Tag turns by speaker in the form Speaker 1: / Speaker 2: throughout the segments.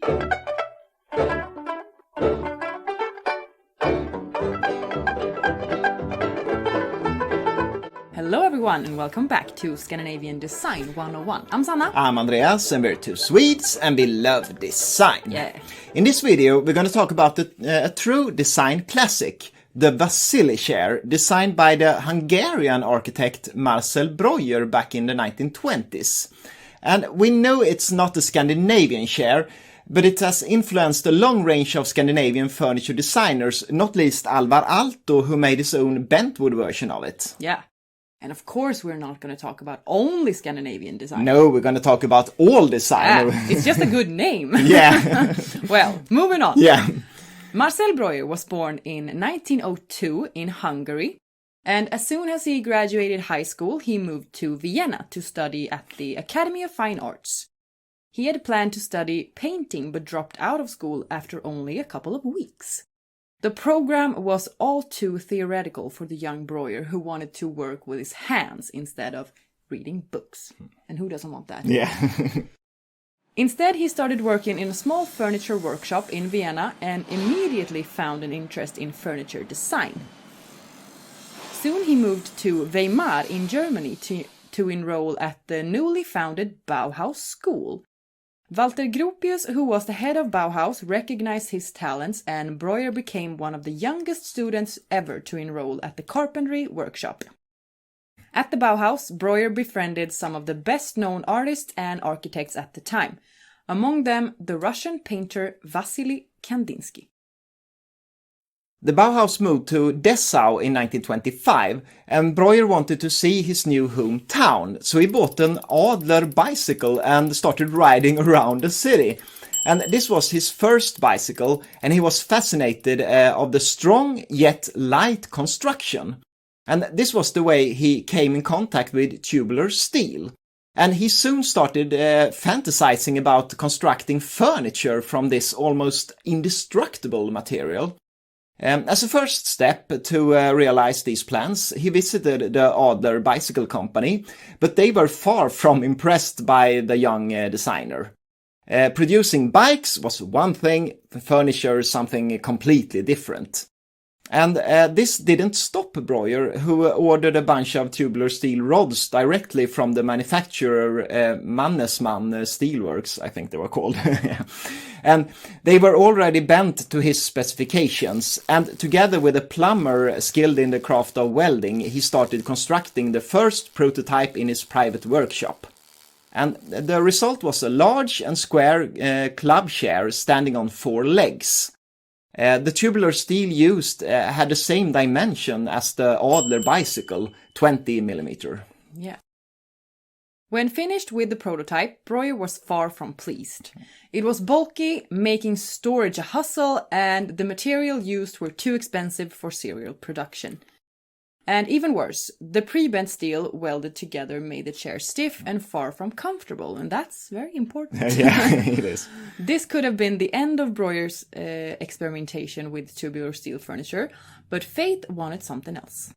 Speaker 1: Hello everyone and welcome back to Scandinavian Design 101. I'm Sanna.
Speaker 2: I'm Andreas and we're two Swedes and we love design.
Speaker 1: Yeah.
Speaker 2: In this video we're going to talk about a true design classic, the Wassily chair, designed by the Hungarian architect Marcel Breuer back in the 1920s. And we know it's not a Scandinavian chair, but it has influenced a long range of Scandinavian furniture designers, not least Alvar Aalto, who made his own bentwood version of it.
Speaker 1: Yeah. And of course we're not going to talk about only Scandinavian design.
Speaker 2: No, we're going to talk about all design.
Speaker 1: It's just a good name.
Speaker 2: Yeah.
Speaker 1: Well, moving on.
Speaker 2: Yeah.
Speaker 1: Marcel Breuer was born in 1902 in Hungary, and as soon as he graduated high school, he moved to Vienna to study at the Academy of Fine Arts. He had planned to study painting but dropped out of school after only a couple of weeks. The program was all too theoretical for the young Breuer, who wanted to work with his hands instead of reading books. And who doesn't want that?
Speaker 2: Yeah.
Speaker 1: Instead, he started working in a small furniture workshop in Vienna and immediately found an interest in furniture design. Soon he moved to Weimar in Germany to enroll at the newly founded Bauhaus School. Walter Gropius, who was the head of Bauhaus, recognized his talents, and Breuer became one of the youngest students ever to enroll at the carpentry workshop. At the Bauhaus, Breuer befriended some of the best-known artists and architects at the time, among them the Russian painter Wassily Kandinsky.
Speaker 2: The Bauhaus moved to Dessau in 1925, and Breuer wanted to see his new hometown, so he bought an Adler bicycle and started riding around the city. And this was his first bicycle, and he was fascinated of the strong yet light construction. And this was the way he came in contact with tubular steel. And he soon started fantasizing about constructing furniture from this almost indestructible material. As a first step to realize these plans, he visited the Adler Bicycle Company, but they were far from impressed by the young designer. Producing bikes was one thing, furniture something completely different. And this didn't stop Breuer, who ordered a bunch of tubular steel rods directly from the manufacturer Mannesmann Steelworks, I think they were called. And they were already bent to his specifications, and together with a plumber skilled in the craft of welding, he started constructing the first prototype in his private workshop. And the result was a large and square club chair standing on 4 legs. The tubular steel used had the same dimension as the Adler bicycle, 20 mm.
Speaker 1: Yeah. When finished with the prototype, Breuer was far from pleased. It was bulky, making storage a hassle, and the material used were too expensive for serial production. And even worse, the pre-bent steel welded together made the chair stiff and far from comfortable, and that's very important.
Speaker 2: Yeah, it is.
Speaker 1: This could have been the end of Breuer's experimentation with tubular steel furniture, but fate wanted something else.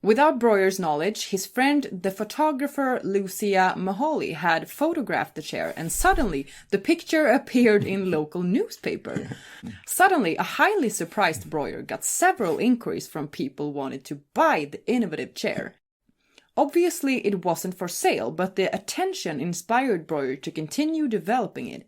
Speaker 1: Without Breuer's knowledge, his friend, the photographer Lucia Maholi, had photographed the chair, and suddenly the picture appeared in local newspaper. Suddenly, a highly surprised Breuer got several inquiries from people wanting to buy the innovative chair. Obviously, it wasn't for sale, but the attention inspired Breuer to continue developing it.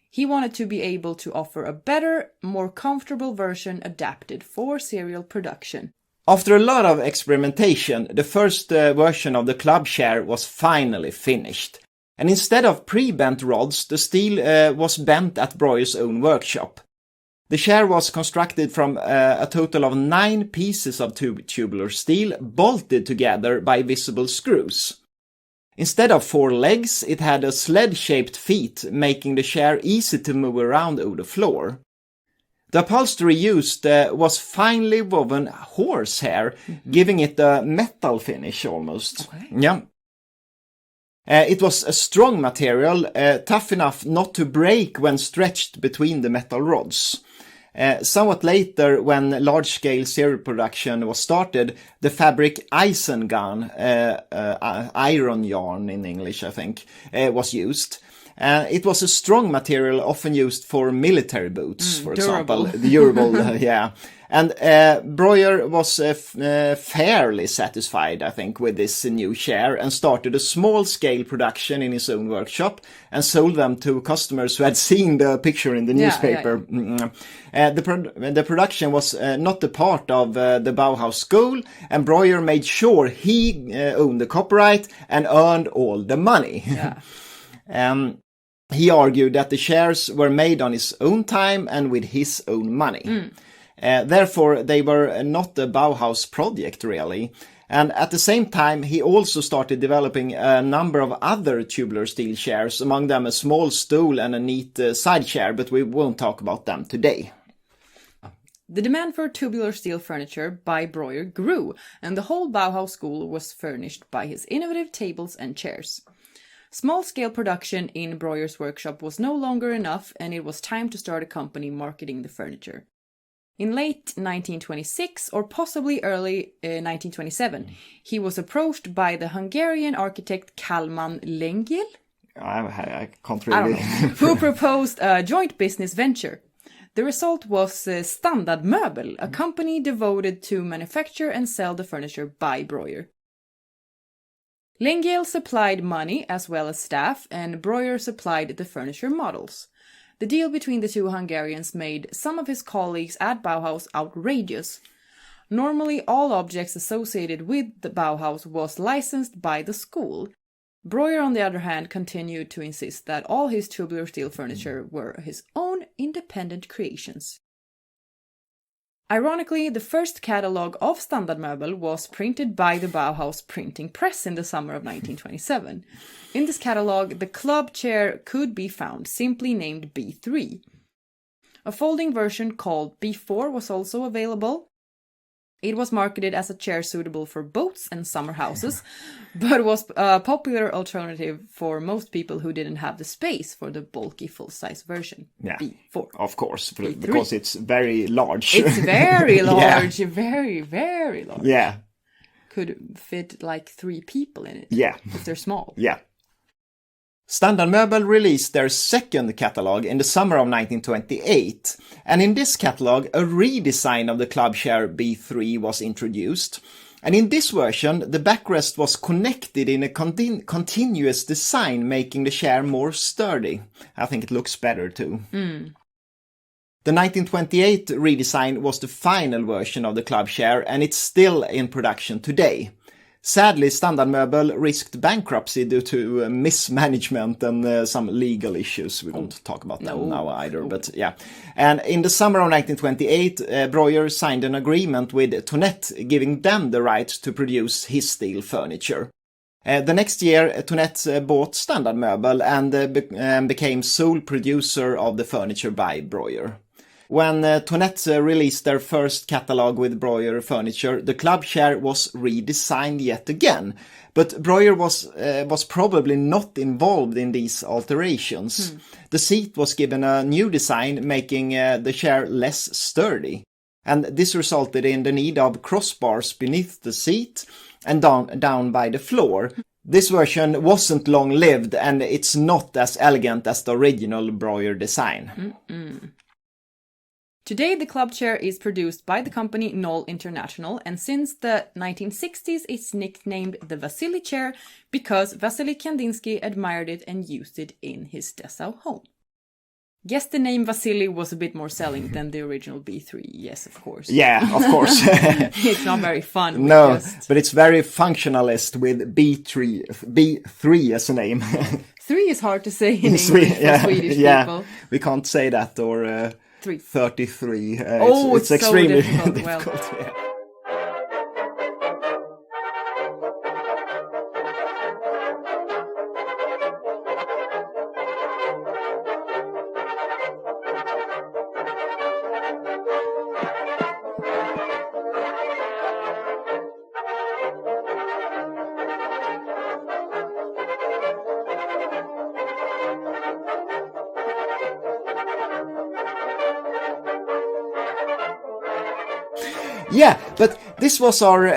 Speaker 1: He wanted to be able to offer a better, more comfortable version adapted for serial production.
Speaker 2: After a lot of experimentation, the first version of the club chair was finally finished. And instead of pre-bent rods, the steel was bent at Breuer's own workshop. The chair was constructed from a total of 9 pieces of tubular steel, bolted together by visible screws. Instead of 4 legs, it had a sled-shaped feet, making the chair easy to move around over the floor. The upholstery used was finely woven horsehair, giving it a metal finish almost.
Speaker 1: Okay.
Speaker 2: Yeah. It was a strong material, tough enough not to break when stretched between the metal rods. Somewhat later, when large-scale serial production was started, the fabric Eisengarn, iron yarn in English I think, was used. It was a strong material often used for military boots, for
Speaker 1: durable.
Speaker 2: example. Durable, yeah. And Breuer was fairly satisfied, I think, with this new chair and started a small-scale production in his own workshop and sold them to customers who had seen the picture in the newspaper. The production was not a part of the Bauhaus school, and Breuer made sure he owned the copyright and earned all the money.
Speaker 1: Yeah.
Speaker 2: He argued that the chairs were made on his own time and with his own money. Therefore, they were not a Bauhaus project, really. And at the same time, he also started developing a number of other tubular steel chairs, among them a small stool and a neat side chair, but we won't talk about them today.
Speaker 1: The demand for tubular steel furniture by Breuer grew, and the whole Bauhaus school was furnished by his innovative tables and chairs. Small-scale production in Breuer's workshop was no longer enough, and it was time to start a company marketing the furniture. In late 1926, or possibly early 1927, he was approached by the Hungarian architect Kálmán Lönngren,
Speaker 2: I can't really...
Speaker 1: who proposed a joint business venture. The result was Standard Möbel, a company devoted to manufacture and sell the furniture by Breuer. Lönngren supplied money as well as staff, and Breuer supplied the furniture models. The deal between the two Hungarians made some of his colleagues at Bauhaus outrageous. Normally, all objects associated with the Bauhaus was licensed by the school. Breuer, on the other hand, continued to insist that all his tubular steel furniture were his own independent creations. Ironically, the first catalogue of Standard Möbel was printed by the Bauhaus printing press in the summer of 1927. In this catalogue, the club chair could be found, simply named B3. A folding version called B4 was also available. It was marketed as a chair suitable for boats and summer houses, but was a popular alternative for most people who didn't have the space for the bulky full-size version, B4.
Speaker 2: Of course, because it's very large.
Speaker 1: It's very large, very, very large.
Speaker 2: Yeah.
Speaker 1: Could fit like 3 people in it.
Speaker 2: Yeah.
Speaker 1: If they're small.
Speaker 2: Yeah. Standard Möbel released their second catalogue in the summer of 1928, and in this catalogue a redesign of the club chair B3 was introduced. And in this version, the backrest was connected in a continuous design, making the chair more sturdy. I think it looks better too. The 1928 redesign was the final version of the club chair, and it's still in production today. Sadly, Standard Möbel risked bankruptcy due to mismanagement and some legal issues. We won't talk about them now either, but yeah. And in the summer of 1928, Breuer signed an agreement with Tonett, giving them the right to produce his steel furniture. The next year, Tonett bought Standard Möbel and became sole producer of the furniture by Breuer. When Tonett released their first catalogue with Breuer furniture, the club chair was redesigned yet again. But Breuer was probably not involved in these alterations. The seat was given a new design, making the chair less sturdy. And this resulted in the need of crossbars beneath the seat and down by the floor. This version wasn't long-lived, and it's not as elegant as the original Breuer design.
Speaker 1: Today, the club chair is produced by the company Knoll International, and since the 1960s, it's nicknamed the Wassily chair because Wassily Kandinsky admired it and used it in his Dessau home. Guess the name Wassily was a bit more selling than the original B3, yes, of course.
Speaker 2: Yeah, of course.
Speaker 1: It's not very fun.
Speaker 2: No, but it's very functionalist with B3 as a name.
Speaker 1: 3 is hard to say in English for Swedish people.
Speaker 2: We can't say that, or... 33.
Speaker 1: It's
Speaker 2: extremely
Speaker 1: so difficult.
Speaker 2: difficult.
Speaker 1: Well.
Speaker 2: Yeah, but This was our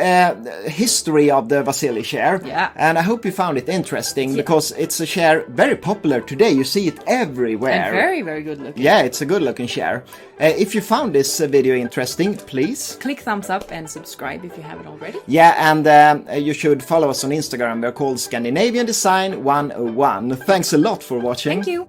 Speaker 2: history of the Wassily chair.
Speaker 1: Yeah.
Speaker 2: And I hope you found it interesting because it's a chair very popular today. You see it everywhere.
Speaker 1: And very, very good looking.
Speaker 2: Yeah, it's a good looking chair. If you found this video interesting, please
Speaker 1: click thumbs up and subscribe if you haven't already.
Speaker 2: Yeah, and you should follow us on Instagram. We're called Scandinavian Design 101. Thanks a lot for watching.
Speaker 1: Thank you.